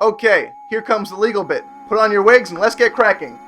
Okay, here comes the legal bit. Put on your wigs and let's get cracking.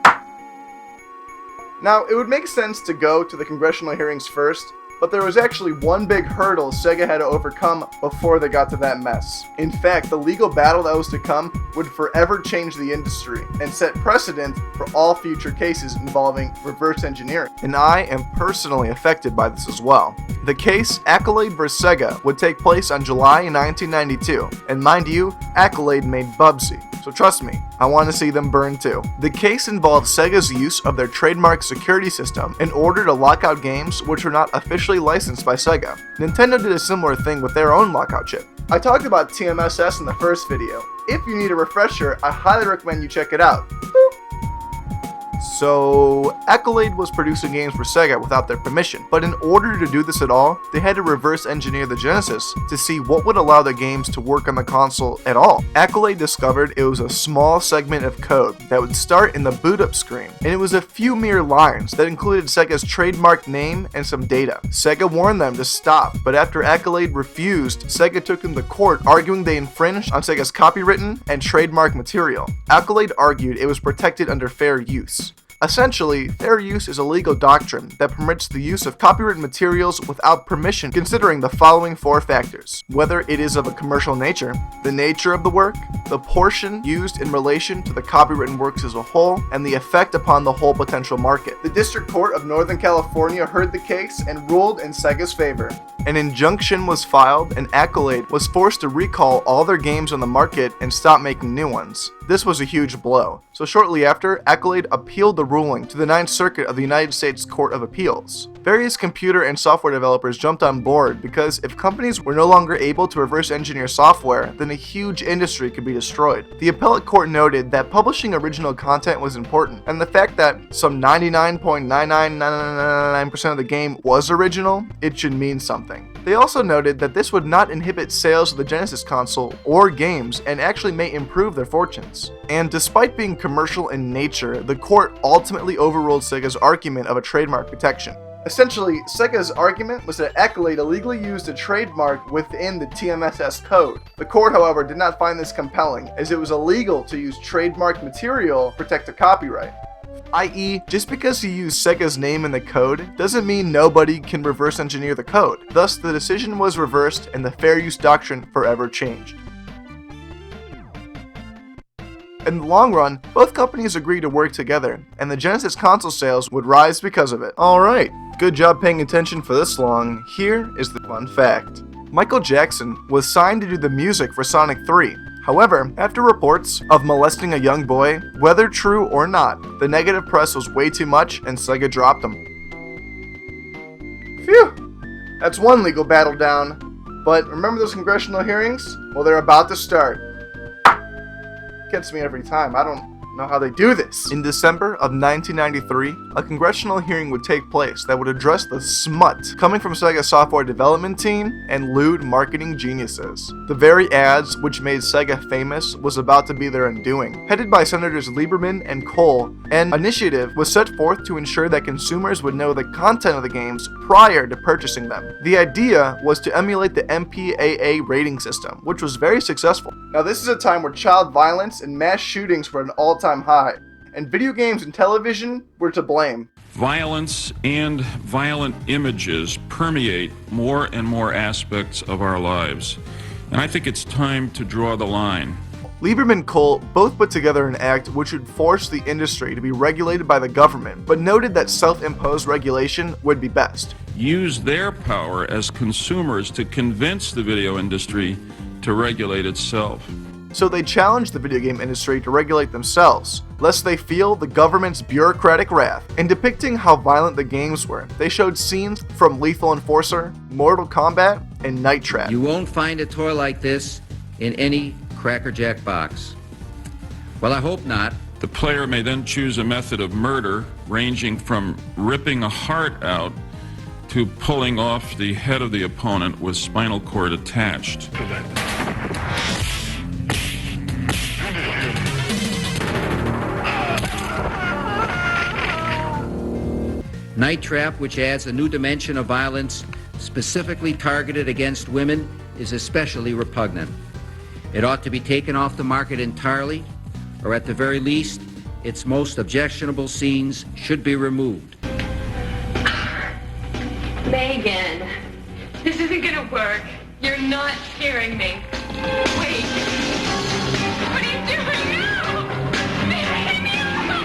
Now, it would make sense to go to the congressional hearings first, but there was actually one big hurdle Sega had to overcome before they got to that mess. In fact, the legal battle that was to come would forever change the industry and set precedent for all future cases involving reverse engineering. And I am personally affected by this as well. The case Accolade vs. Sega would take place on July 1992, and mind you, Accolade made Bubsy. So trust me, I want to see them burn too. The case involved Sega's use of their trademark security system in order to lock out games which were not officially licensed by Sega. Nintendo did a similar thing with their own lockout chip. I talked about TMSS in the first video. If you need a refresher, I highly recommend you check it out. Boop. So, Accolade was producing games for Sega without their permission, but in order to do this at all, they had to reverse engineer the Genesis to see what would allow the games to work on the console at all. Accolade discovered it was a small segment of code that would start in the boot up screen, and it was a few mere lines that included Sega's trademark name and some data. Sega warned them to stop, but after Accolade refused, Sega took them to court arguing they infringed on Sega's copywritten and trademark material. Accolade argued it was protected under fair use. Essentially, fair use is a legal doctrine that permits the use of copyrighted materials without permission, considering the following four factors: whether it is of a commercial nature, the nature of the work, the portion used in relation to the copywritten works as a whole, and the effect upon the whole potential market. The District Court of Northern California heard the case and ruled in Sega's favor. An injunction was filed, and Accolade was forced to recall all their games on the market and stop making new ones. This was a huge blow, so shortly after, Accolade appealed the ruling to the Ninth Circuit of the United States Court of Appeals. Various computer and software developers jumped on board because if companies were no longer able to reverse engineer software, then a huge industry could be destroyed. The appellate court noted that publishing original content was important, and the fact that some 99.99999% of the game was original, it should mean something. They also noted that this would not inhibit sales of the Genesis console or games and actually may improve their fortunes. And despite being commercial in nature, the court ultimately overruled Sega's argument of a trademark protection. Essentially, Sega's argument was that Accolade illegally used a trademark within the TMSS code. The court, however, did not find this compelling, as it was illegal to use trademark material to protect a copyright. I.e., just because you use Sega's name in the code doesn't mean nobody can reverse engineer the code. Thus, the decision was reversed and the fair use doctrine forever changed. In the long run, both companies agreed to work together, and the Genesis console sales would rise because of it. Alright, good job paying attention for this long. Here is the fun fact. Michael Jackson was signed to do the music for Sonic 3. However, after reports of molesting a young boy, whether true or not, the negative press was way too much and Sega dropped him. Phew! That's one legal battle down. But remember those congressional hearings? Well, they're about to start. Gets me every time. I don't know how they do this. In December of 1993, a congressional hearing would take place that would address the smut coming from Sega's software development team and lewd marketing geniuses. The very ads which made Sega famous was about to be their undoing. Headed by Senators Lieberman and Cole, an initiative was set forth to ensure that consumers would know the content of the games prior to purchasing them. The idea was to emulate the MPAA rating system, which was very successful. Now, this is a time where child violence and mass shootings were at an all-time high, and video games and television were to blame. Violence and violent images permeate more and more aspects of our lives, and I think it's time to draw the line. Lieberman and Cole both put together an act which would force the industry to be regulated by the government, but noted that self-imposed regulation would be best. Use their power as consumers to convince the video industry to regulate itself. So they challenged the video game industry to regulate themselves, lest they feel the government's bureaucratic wrath. In depicting how violent the games were, they showed scenes from Lethal Enforcer, Mortal Kombat, and Night Trap. You won't find a toy like this in any Cracker Jack box. Well, I hope not. The player may then choose a method of murder ranging from ripping a heart out to pulling off the head of the opponent with spinal cord attached. Night Trap, which adds a new dimension of violence specifically targeted against women, is especially repugnant. It ought to be taken off the market entirely, or at the very least, its most objectionable scenes should be removed. Megan, this isn't gonna work. You're not scaring me. Wait. What are you doing now? Megan, no!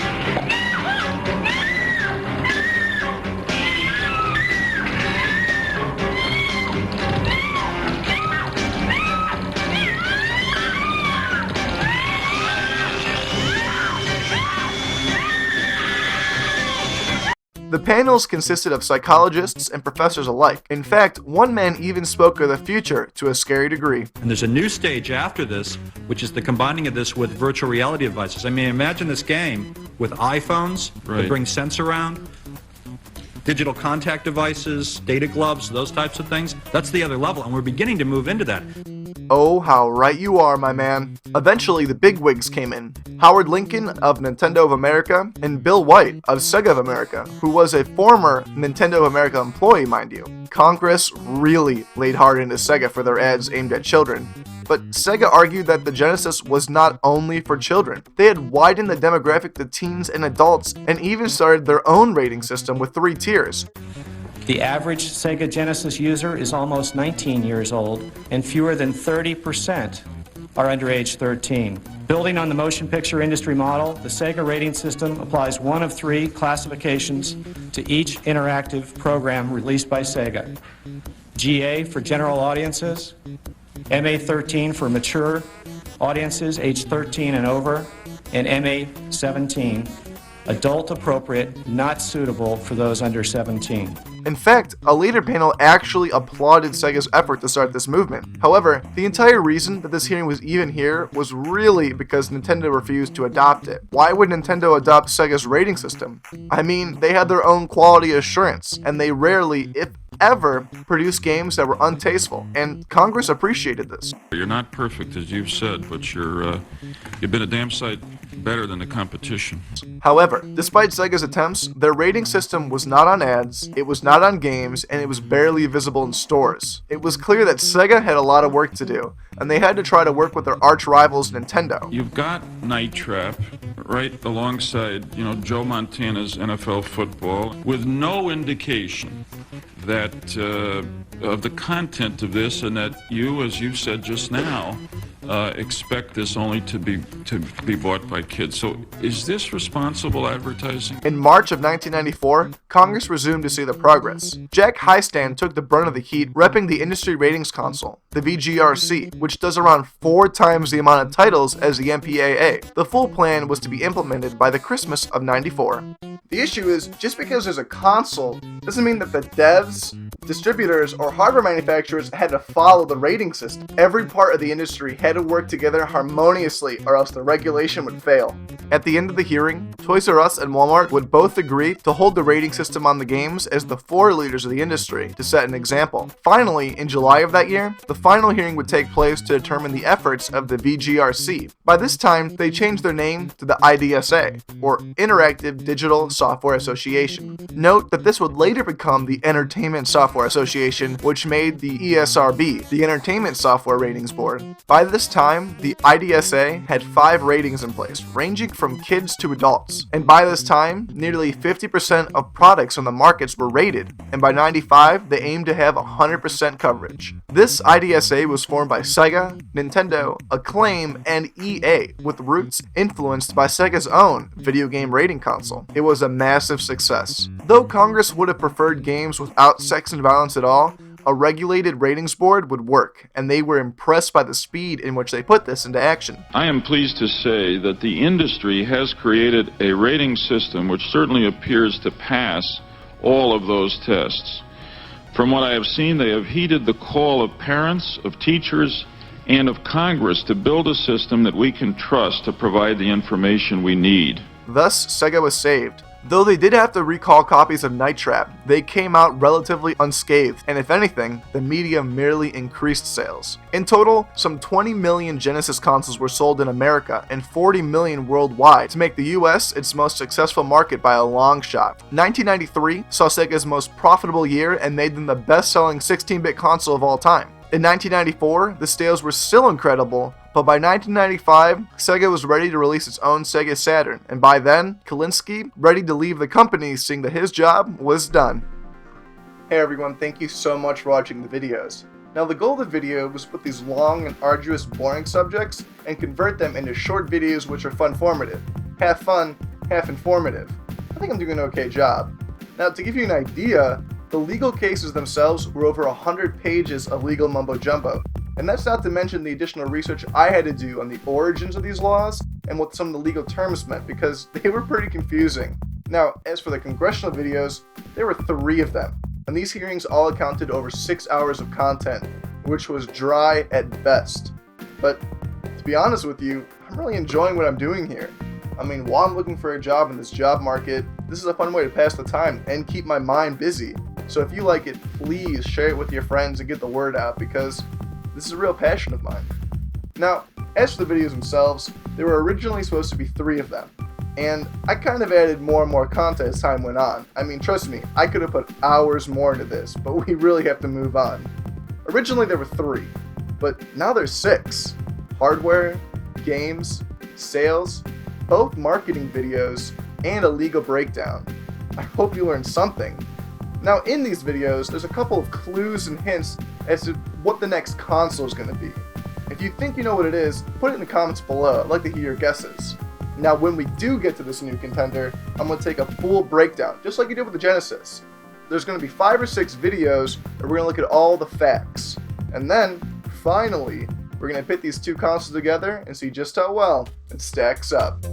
The panels consisted of psychologists and professors alike. In fact, one man even spoke of the future to a scary degree. And there's a new stage after this, which is the combining of this with virtual reality devices. I mean, imagine this game with iPhones that bring sense around, digital contact devices, data gloves, those types of things. That's the other level, and we're beginning to move into that. Oh, how right you are, my man. Eventually, the bigwigs came in. Howard Lincoln of Nintendo of America and Bill White of Sega of America, who was a former Nintendo of America employee, mind you. Congress really laid hard into Sega for their ads aimed at children. But Sega argued that the Genesis was not only for children. They had widened the demographic to teens and adults and even started their own rating system with 3 tiers. The average Sega Genesis user is almost 19 years old, and fewer than 30% are under age 13. Building on the motion picture industry model, the Sega rating system applies one of 3 classifications to each interactive program released by Sega. GA for general audiences, MA13 for mature audiences aged 13 and over, and MA17, adult appropriate, not suitable for those under 17. In fact, a later panel actually applauded Sega's effort to start this movement. However, the entire reason that this hearing was even here was really because Nintendo refused to adopt it. Why would Nintendo adopt Sega's rating system? I mean, they had their own quality assurance, and they rarely, if ever, produced games that were untasteful, and Congress appreciated this. You're not perfect, as you've said, but you've been a damn sight better than the competition. However, despite Sega's attempts, their rating system was not on ads, it was not on games, and it was barely visible in stores. It was clear that Sega had a lot of work to do, and they had to try to work with their arch rivals Nintendo. You've got Night Trap right alongside, Joe Montana's NFL football, with no indication that of the content of this, and that you, as you said just now, expect this only to be bought by kids. So is this responsible advertising? In March of 1994, Congress resumed to see the progress. Jack HEISTAND took the brunt of the heat, repping the industry ratings console, the VGRC, which does around 4 times the amount of titles as the MPAA. The full plan was to be implemented by the Christmas of '94. The issue is, just because there's a console doesn't mean that the devs, distributors, or hardware manufacturers had to follow the rating system. Every part of the industry had to work together harmoniously, or else the regulation would fail. At the end of the hearing, Toys R Us and Walmart would both agree to hold the rating system on the games as the 4 leaders of the industry to set an example. Finally, in July of that year, the final hearing would take place to determine the efforts of the VGRC. By this time, they changed their name to the IDSA, or Interactive Digital Software Association. Note that this would later become the Entertainment Software Association, which made the ESRB, the Entertainment Software Ratings Board. By this time, the IDSA had 5 ratings in place, ranging from kids to adults. And by this time, nearly 50% of products on the markets were rated, and by '95, they aimed to have 100% coverage. This IDSA was formed by Sega, Nintendo, Acclaim, and EA, with roots influenced by Sega's own video game rating console. It was a massive success. Though Congress would have preferred games without sex and violence at all, a regulated ratings board would work, and they were impressed by the speed in which they put this into action. I am pleased to say that the industry has created a rating system which certainly appears to pass all of those tests. From what I have seen, they have heeded the call of parents, of teachers, and of Congress to build a system that we can trust to provide the information we need. Thus, Sega was saved. Though they did have to recall copies of Night Trap, they came out relatively unscathed, and if anything, the media merely increased sales. In total, some 20 million Genesis consoles were sold in America and 40 million worldwide, to make the US its most successful market by a long shot. 1993 saw Sega's most profitable year and made them the best-selling 16-bit console of all time. In 1994, the sales were still incredible, But by 1995, Sega was ready to release its own Sega Saturn, and by then, Kalinske ready to leave the company, seeing that his job was done. Hey everyone, thank you so much for watching the videos. Now the goal of the video was to put these long and arduous boring subjects and convert them into short videos which are fun-formative. Half fun, half informative. I think I'm doing an okay job. Now to give you an idea, the legal cases themselves were over 100 pages of legal mumbo-jumbo. And that's not to mention the additional research I had to do on the origins of these laws and what some of the legal terms meant, because they were pretty confusing. Now, as for the congressional videos, there were 3 of them, and these hearings all accounted over 6 hours of content, which was dry at best. But to be honest with you, I'm really enjoying what I'm doing here. I mean, while I'm looking for a job in this job market, this is a fun way to pass the time and keep my mind busy. So if you like it, please share it with your friends and get the word out, because this is a real passion of mine. Now, as for the videos themselves, there were originally supposed to be 3 of them, and I kind of added more and more content as time went on. I mean, trust me, I could have put hours more into this, but we really have to move on. Originally there were 3, but now there's 6. Hardware, games, sales, both marketing videos, and a legal breakdown. I hope you learned something. Now in these videos, there's a couple of clues and hints as to what the next console is going to be. If you think you know what it is, put it in the comments below. I'd like to hear your guesses. Now when we do get to this new contender, I'm going to take a full breakdown, just like you did with the Genesis. There's going to be 5 or 6 videos where we're going to look at all the facts. And then, finally, we're going to pit these 2 consoles together and see just how well it stacks up.